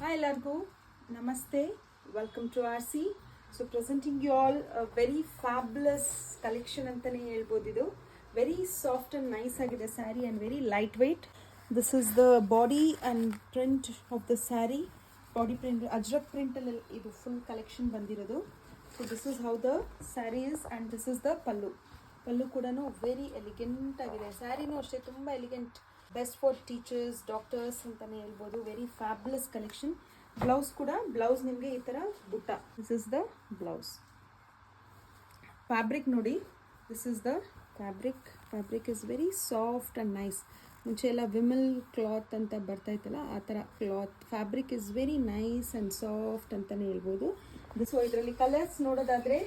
Hi Largo, Namaste, welcome to RC. So presenting you all a very fabulous collection antane helbodidu. Very soft and nice agide saree and very lightweight. This is the body and print of the saree. Body print, ajrak print alli idu full collection bandirodu. So this is how the saree is and this is the pallu. Pallu kudanu very elegant agide. Saree no ashte tumba elegant. Best for teachers doctors ಅಂತಲೇ ಹೇಳ್ಬೋದು. Very fabulous collection. Blouse ಕೂಡ blouse ನಿಮಗೆ ಈ ಥರ ಬುಟ್ಟ. This is the blouse. Fabric ನೋಡಿ, this is the fabric is very soft and nice. ಮುಂಚೆ ಎಲ್ಲ ವಿಮಲ್ ಕ್ಲಾತ್ ಅಂತ ಬರ್ತಾ ಇತ್ತಲ್ಲ, ಆ ಥರ cloth. Fabric is very nice and soft ಅಂತಲೇ ಹೇಳ್ಬೋದು. ಸೊ ಇದರಲ್ಲಿ ಕಲರ್ಸ್ ನೋಡೋದಾದರೆ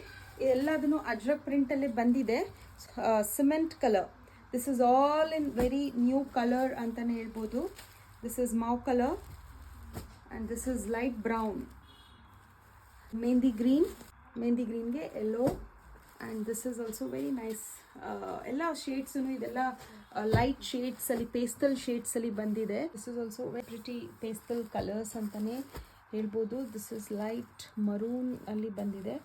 ಎಲ್ಲದನ್ನು ಅಜ್ರಕ್ ಪ್ರಿಂಟಲ್ಲೇ ಬಂದಿದೆ. Cement colour. This is all in very new color antane helbodu. This is mauve color and this is light brown. Mehendi green ge yellow and this is also very nice. Ella shades unu idella light shades alli pastel shades alli bandide. This is also very pretty pastel colors antane helbodu. This is light maroon alli bandide.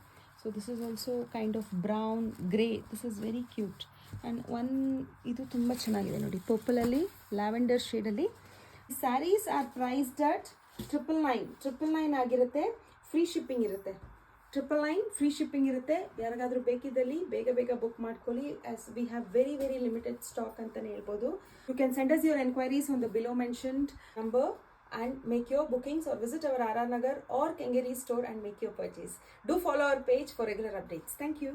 So this is also kind of brown grey. This is very cute. And ಇದು ತುಂಬ ಚೆನ್ನಾಗಿದೆ ನೋಡಿ, ಪರ್ಪಲಲ್ಲಿ lavender ಶೇಡಲ್ಲಿ. Sarees are priced at 999 ಆಗಿರುತ್ತೆ. Free shipping ಇರುತ್ತೆ. 999 free shipping ಇರುತ್ತೆ. ಯಾರಿಗಾದ್ರೂ ಬೇಕಿದ್ದಲ್ಲಿ ಬೇಗ ಬುಕ್ ಮಾಡ್ಕೊಳ್ಳಿ. As we have very limited stock ಅಂತಲೇ ಹೇಳ್ಬೋದು. You can send us your enquiries on the below mentioned number and make your bookings or visit our RR Nagar or Kengeri store and make your purchase. Do follow our page for regular updates. Thank you.